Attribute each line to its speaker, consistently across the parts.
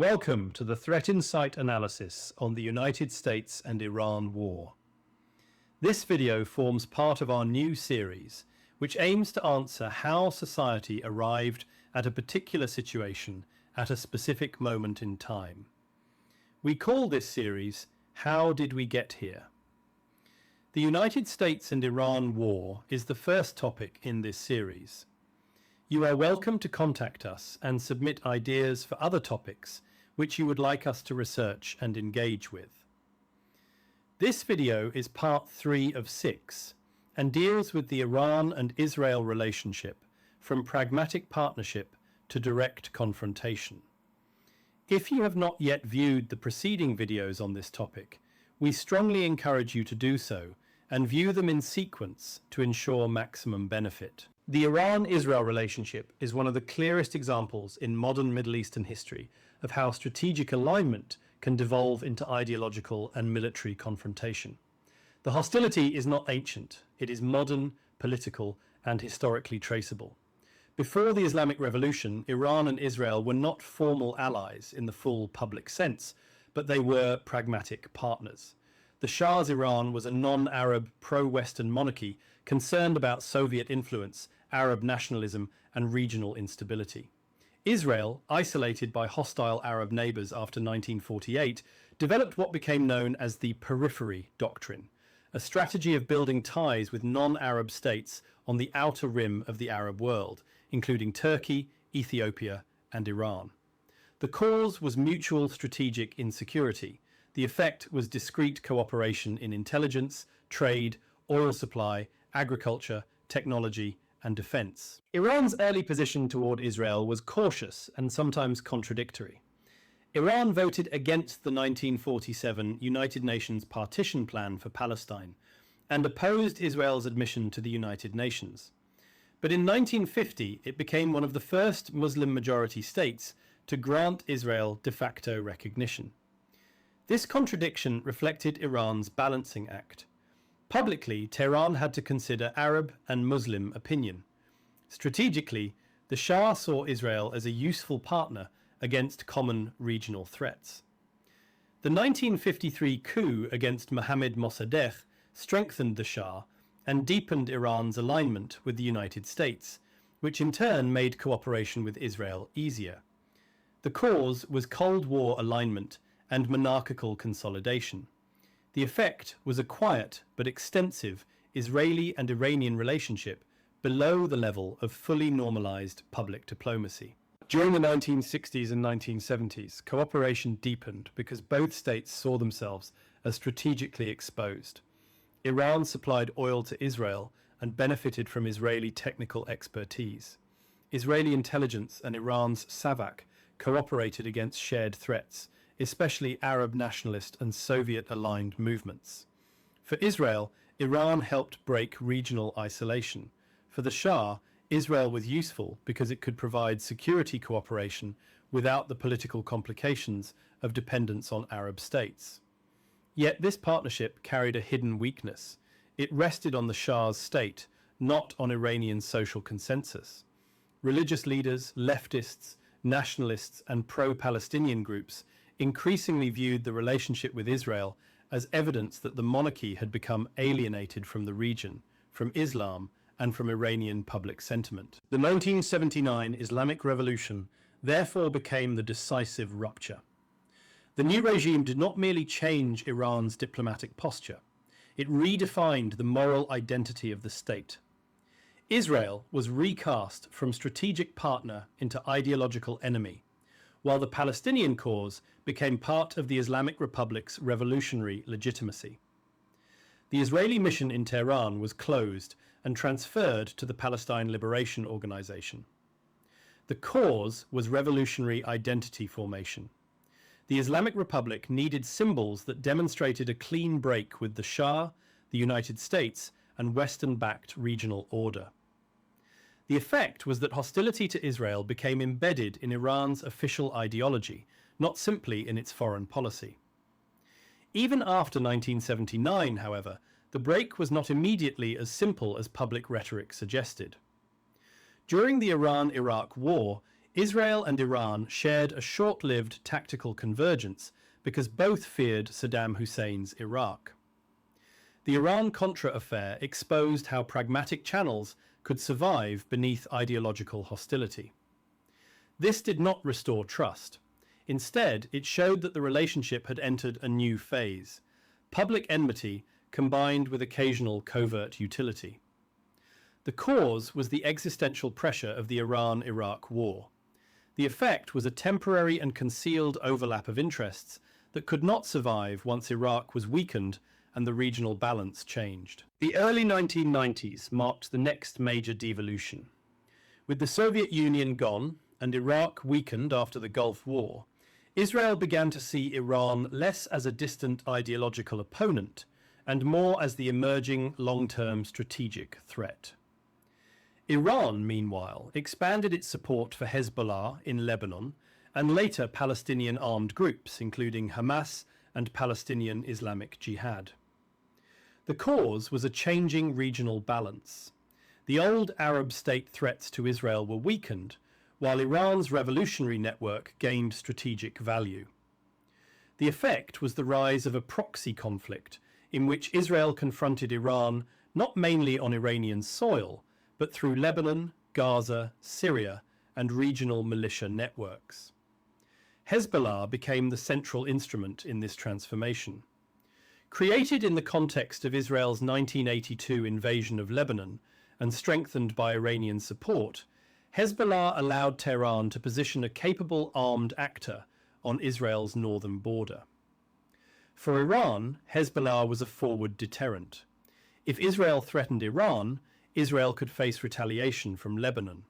Speaker 1: Welcome to the Threat Insight analysis on the United States and Iran war. This video forms part of our new series, which aims to answer how society arrived at a particular situation at a specific moment in time. We call this series, How Did We Get Here? The United States and Iran war is the first topic in this series. You are welcome to contact us and submit ideas for other topics which you would like us to research and engage with. This video is part 3 of 6 and deals with the Iran and Israel relationship from pragmatic partnership to direct confrontation. If you have not yet viewed the preceding videos on this topic, we strongly encourage you to do so and view them in sequence to ensure maximum benefit. The Iran-Israel relationship is one of the clearest examples in modern Middle Eastern history of how strategic alignment can devolve into ideological and military confrontation. The hostility is not ancient, it is modern, political, and historically traceable. Before the Islamic Revolution, Iran and Israel were not formal allies in the full public sense, but they were pragmatic partners. The Shah's Iran was a non-Arab, pro-Western monarchy concerned about Soviet influence, Arab nationalism, and regional instability. Israel, isolated by hostile Arab neighbors after 1948, developed what became known as the Periphery Doctrine, a strategy of building ties with non-Arab states on the outer rim of the Arab world, including Turkey, Ethiopia, and Iran. The cause was mutual strategic insecurity. The effect was discrete cooperation in intelligence, trade, oil supply, agriculture, technology, and defense. Iran's early position toward Israel was cautious and sometimes contradictory. Iran voted against the 1947 United Nations partition plan for Palestine and opposed Israel's admission to the United Nations. But in 1950, it became one of the first Muslim-majority states to grant Israel de facto recognition. This contradiction reflected Iran's balancing act. Publicly, Tehran had to consider Arab and Muslim opinion. Strategically, the Shah saw Israel as a useful partner against common regional threats. The 1953 coup against Mohammad Mossadegh strengthened the Shah and deepened Iran's alignment with the United States, which in turn made cooperation with Israel easier. The cause was Cold War alignment and monarchical consolidation. The effect was a quiet but extensive Israeli and Iranian relationship below the level of fully normalized public diplomacy. During the 1960s and 1970s, cooperation deepened because both states saw themselves as strategically exposed. Iran supplied oil to Israel and benefited from Israeli technical expertise. Israeli intelligence and Iran's SAVAK cooperated against shared threats, especially Arab nationalist and Soviet-aligned movements. For Israel, Iran helped break regional isolation. For the Shah, Israel was useful because it could provide security cooperation without the political complications of dependence on Arab states. Yet this partnership carried a hidden weakness. It rested on the Shah's state, not on Iranian social consensus. Religious leaders, leftists, nationalists, and pro-Palestinian groups increasingly viewed the relationship with Israel as evidence that the monarchy had become alienated from the region, from Islam, and from Iranian public sentiment. The 1979 Islamic Revolution therefore became the decisive rupture. The new regime did not merely change Iran's diplomatic posture, it redefined the moral identity of the state. Israel was recast from strategic partner into ideological enemy, while the Palestinian cause became part of the Islamic Republic's revolutionary legitimacy. The Israeli mission in Tehran was closed and transferred to the Palestine Liberation Organization. The cause was revolutionary identity formation. The Islamic Republic needed symbols that demonstrated a clean break with the Shah, the United States, and Western-backed regional order. The effect was that hostility to Israel became embedded in Iran's official ideology, not simply in its foreign policy. Even after 1979, however, the break was not immediately as simple as public rhetoric suggested. During the Iran-Iraq War, Israel and Iran shared a short-lived tactical convergence because both feared Saddam Hussein's Iraq. The Iran-Contra affair exposed how pragmatic channels could survive beneath ideological hostility. This did not restore trust. Instead, it showed that the relationship had entered a new phase: public enmity combined with occasional covert utility. The cause was the existential pressure of the Iran-Iraq war. The effect was a temporary and concealed overlap of interests that could not survive once Iraq was weakened and the regional balance changed. The early 1990s marked the next major devolution. With the Soviet Union gone and Iraq weakened after the Gulf War, Israel began to see Iran less as a distant ideological opponent and more as the emerging long-term strategic threat. Iran, meanwhile, expanded its support for Hezbollah in Lebanon and later Palestinian armed groups, including Hamas and Palestinian Islamic Jihad. The cause was a changing regional balance. The old Arab state threats to Israel were weakened, while Iran's revolutionary network gained strategic value. The effect was the rise of a proxy conflict in which Israel confronted Iran not mainly on Iranian soil, but through Lebanon, Gaza, Syria, and regional militia networks. Hezbollah became the central instrument in this transformation. Created in the context of Israel's 1982 invasion of Lebanon and strengthened by Iranian support, Hezbollah allowed Tehran to position a capable armed actor on Israel's northern border. For Iran, Hezbollah was a forward deterrent. If Israel threatened Iran, Israel could face retaliation from Lebanon.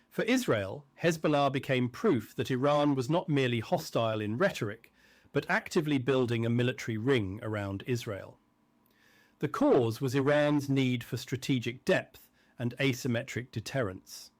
Speaker 1: For Israel, Hezbollah became proof that Iran was not merely hostile in rhetoric, but actively building a military ring around Israel. The cause was Iran's need for strategic depth and asymmetric deterrence.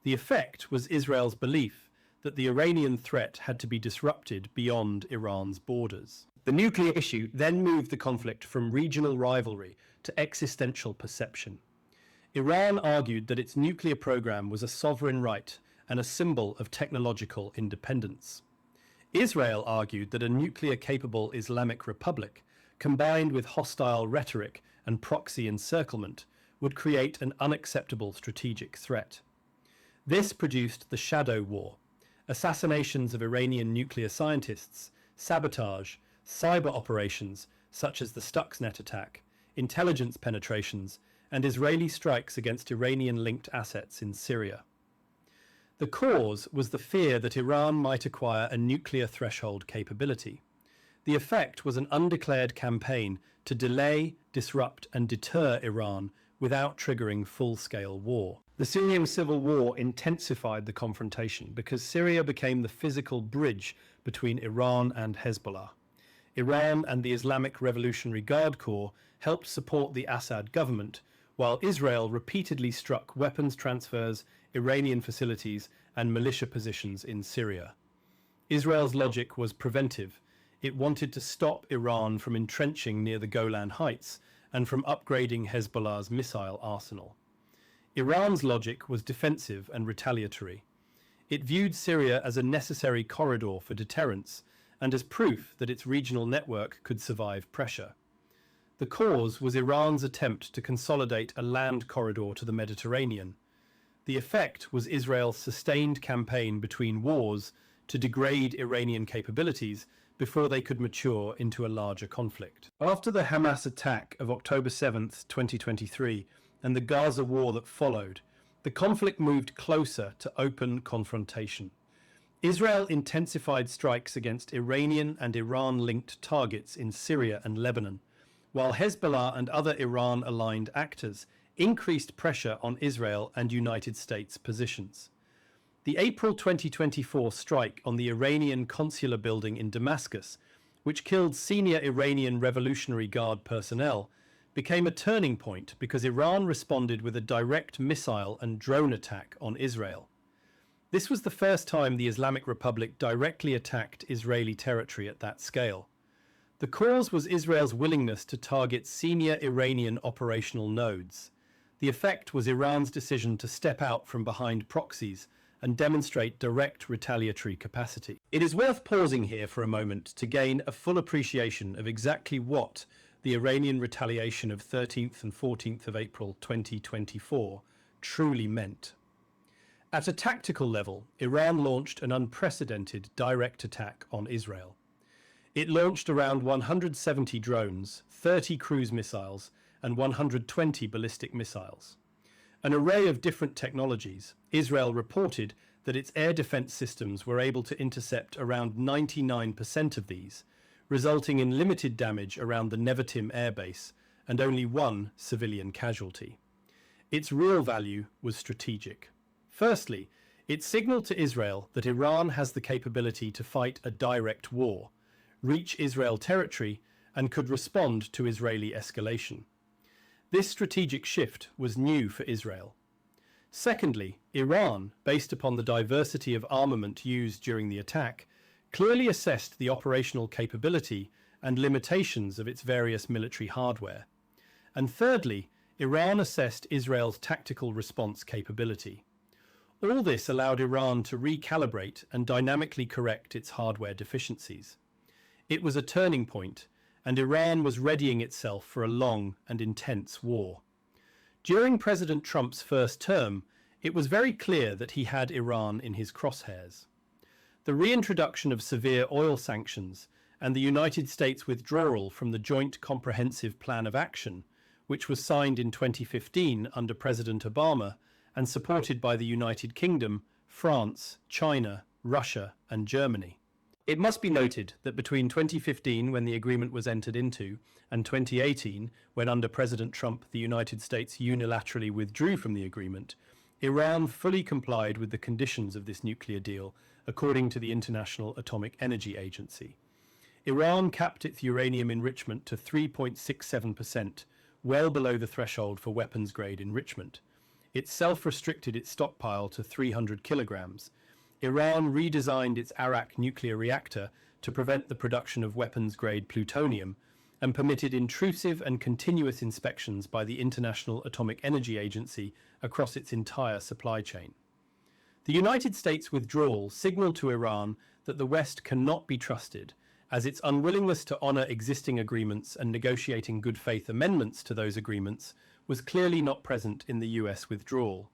Speaker 1: The effect was Israel's belief that the Iranian threat had to be disrupted beyond Iran's borders. The nuclear issue then moved the conflict from regional rivalry to existential perception. Iran argued that its nuclear program was a sovereign right and a symbol of technological independence. Israel argued that a nuclear-capable Islamic Republic, combined with hostile rhetoric and proxy encirclement, would create an unacceptable strategic threat. This produced the Shadow War: assassinations of Iranian nuclear scientists, sabotage, cyber operations such as the Stuxnet attack, intelligence penetrations, and Israeli strikes against Iranian-linked assets in Syria. The cause was the fear that Iran might acquire a nuclear threshold capability. The effect was an undeclared campaign to delay, disrupt, and deter Iran without triggering full-scale war. The Syrian civil war intensified the confrontation because Syria became the physical bridge between Iran and Hezbollah. Iran and the Islamic Revolutionary Guard Corps helped support the Assad government, while Israel repeatedly struck weapons transfers, Iranian facilities, and militia positions in Syria. Israel's logic was preventive. It wanted to stop Iran from entrenching near the Golan Heights and from upgrading Hezbollah's missile arsenal. Iran's logic was defensive and retaliatory. It viewed Syria as a necessary corridor for deterrence and as proof that its regional network could survive pressure. The cause was Iran's attempt to consolidate a land corridor to the Mediterranean. The effect was Israel's sustained campaign between wars to degrade Iranian capabilities before they could mature into a larger conflict. After the Hamas attack of October 7, 2023, and the Gaza war that followed, the conflict moved closer to open confrontation. Israel intensified strikes against Iranian and Iran-linked targets in Syria and Lebanon, while Hezbollah and other Iran-aligned actors increased pressure on Israel and United States positions. The April 2024 strike on the Iranian consular building in Damascus, which killed senior Iranian Revolutionary Guard personnel, became a turning point because Iran responded with a direct missile and drone attack on Israel. This was the first time the Islamic Republic directly attacked Israeli territory at that scale. The cause was Israel's willingness to target senior Iranian operational nodes. The effect was Iran's decision to step out from behind proxies and demonstrate direct retaliatory capacity. It is worth pausing here for a moment to gain a full appreciation of exactly what the Iranian retaliation of 13th and 14th of April 2024 truly meant. At a tactical level, Iran launched an unprecedented direct attack on Israel. It launched around 170 drones, 30 cruise missiles, and 120 ballistic missiles. An array of different technologies. Israel reported that its air defense systems were able to intercept around 99% of these, resulting in limited damage around the Nevatim airbase and only one civilian casualty. Its real value was strategic. Firstly, it signaled to Israel that Iran has the capability to fight a direct war, reach Israel territory, and could respond to Israeli escalation. This strategic shift was new for Israel. Secondly, Iran, based upon the diversity of armament used during the attack, clearly assessed the operational capability and limitations of its various military hardware. And thirdly, Iran assessed Israel's tactical response capability. All this allowed Iran to recalibrate and dynamically correct its hardware deficiencies. It was a turning point, and Iran was readying itself for a long and intense war. During President Trump's first term, it was very clear that he had Iran in his crosshairs. The reintroduction of severe oil sanctions and the United States withdrawal from the Joint Comprehensive Plan of Action, which was signed in 2015 under President Obama and supported by the United Kingdom, France, China, Russia, and Germany. It must be noted that between 2015, when the agreement was entered into, and 2018, when under President Trump the United States unilaterally withdrew from the agreement, Iran fully complied with the conditions of this nuclear deal, according to the International Atomic Energy Agency. Iran capped its uranium enrichment to 3.67%, well below the threshold for weapons-grade enrichment. It self-restricted its stockpile to 300 kilograms. Iran redesigned its Arak nuclear reactor to prevent the production of weapons-grade plutonium and permitted intrusive and continuous inspections by the International Atomic Energy Agency across its entire supply chain. The United States withdrawal signaled to Iran that the West cannot be trusted, as its unwillingness to honor existing agreements and negotiating good faith amendments to those agreements was clearly not present in the US withdrawal.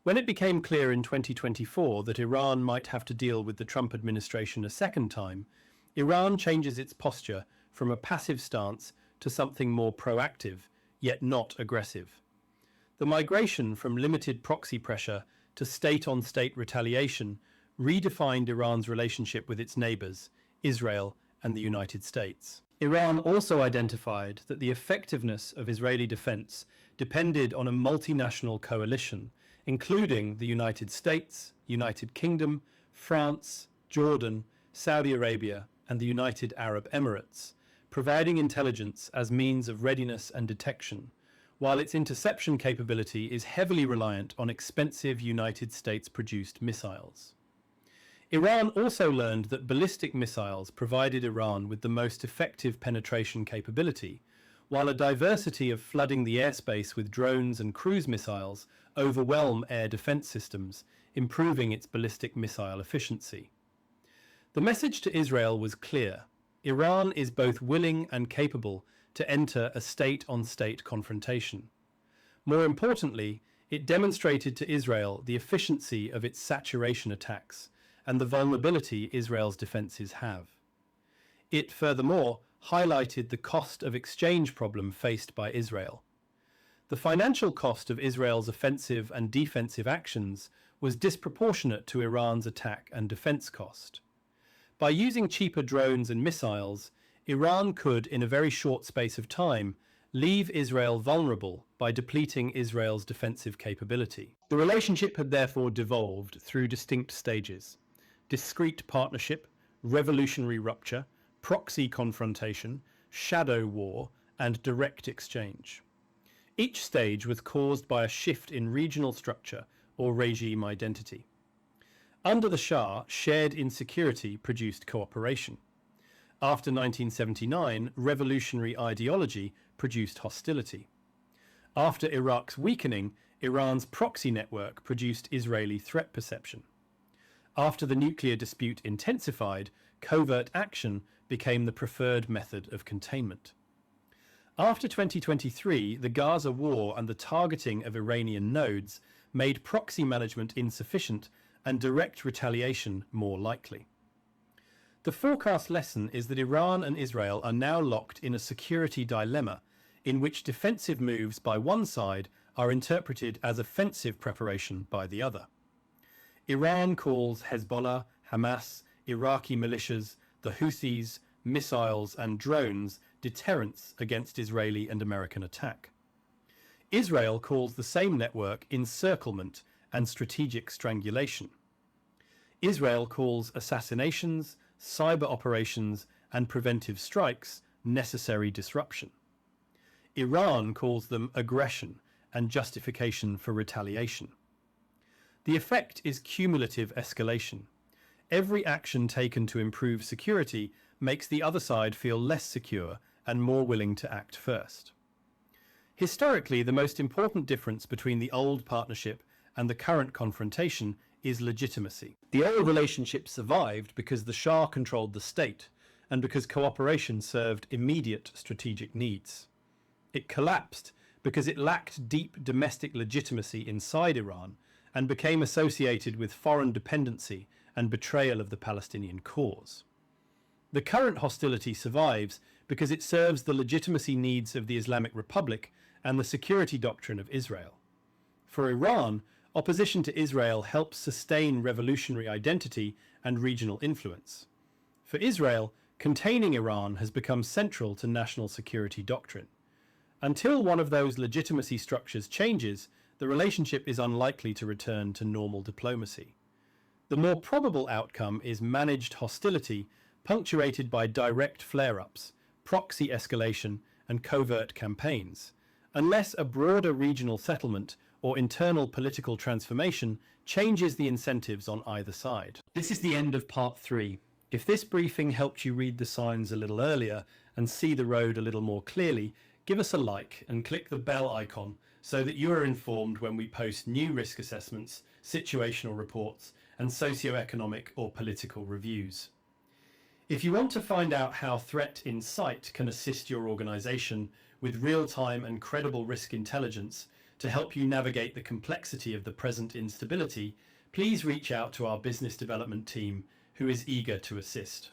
Speaker 1: When it became clear in 2024 that Iran might have to deal with the Trump administration a second time, Iran changes its posture from a passive stance to something more proactive, yet not aggressive. The migration from limited proxy pressure to state-on-state retaliation redefined Iran's relationship with its neighbors, Israel and the United States. Iran also identified that the effectiveness of Israeli defense depended on a multinational coalition, including the United States, United Kingdom, France, Jordan, Saudi Arabia, and the United Arab Emirates, providing intelligence as means of readiness and detection, while its interception capability is heavily reliant on expensive United States-produced missiles. Iran also learned that ballistic missiles provided Iran with the most effective penetration capability, while a diversity of flooding the airspace with drones and cruise missiles overwhelm air defense systems, improving its ballistic missile efficiency. The message to Israel was clear. Iran is both willing and capable to enter a state-on-state confrontation. More importantly, it demonstrated to Israel the efficiency of its saturation attacks and the vulnerability Israel's defenses have. It, furthermore, highlighted the cost of exchange problem faced by Israel. The financial cost of Israel's offensive and defensive actions was disproportionate to Iran's attack and defense cost. By using cheaper drones and missiles, Iran could, in a very short space of time, leave Israel vulnerable by depleting Israel's defensive capability. The relationship had therefore devolved through distinct stages: discrete partnership, revolutionary rupture, proxy confrontation, shadow war, and direct exchange. Each stage was caused by a shift in regional structure or regime identity. Under the Shah, shared insecurity produced cooperation. After 1979, revolutionary ideology produced hostility. After Iraq's weakening, Iran's proxy network produced Israeli threat perception. After the nuclear dispute intensified, covert action became the preferred method of containment. After 2023, the Gaza war and the targeting of Iranian nodes made proxy management insufficient and direct retaliation more likely. The forecast lesson is that Iran and Israel are now locked in a security dilemma in which defensive moves by one side are interpreted as offensive preparation by the other. Iran calls Hezbollah, Hamas, Iraqi militias, the Houthis, missiles and drones deterrents against Israeli and American attack. Israel calls the same network encirclement and strategic strangulation. Israel calls assassinations, cyber operations and preventive strikes necessary disruption. Iran calls them aggression and justification for retaliation. The effect is cumulative escalation. Every action taken to improve security makes the other side feel less secure and more willing to act first. Historically, the most important difference between the old partnership and the current confrontation is legitimacy. The old relationship survived because the Shah controlled the state and because cooperation served immediate strategic needs. It collapsed because it lacked deep domestic legitimacy inside Iran and became associated with foreign dependency and betrayal of the Palestinian cause. The current hostility survives because it serves the legitimacy needs of the Islamic Republic and the security doctrine of Israel. For Iran, opposition to Israel helps sustain revolutionary identity and regional influence. For Israel, containing Iran has become central to national security doctrine. Until one of those legitimacy structures changes, the relationship is unlikely to return to normal diplomacy. The more probable outcome is managed hostility punctuated by direct flare-ups, proxy escalation, and covert campaigns, unless a broader regional settlement or internal political transformation changes the incentives on either side. This is the end of part 3. If this briefing helped you read the signs a little earlier and see the road a little more clearly, give us a like and click the bell icon so that you are informed when we post new risk assessments, situational reports, and socio-economic or political reviews. If you want to find out how Threat Insight can assist your organisation with real-time and credible risk intelligence to help you navigate the complexity of the present instability, please reach out to our business development team, who is eager to assist.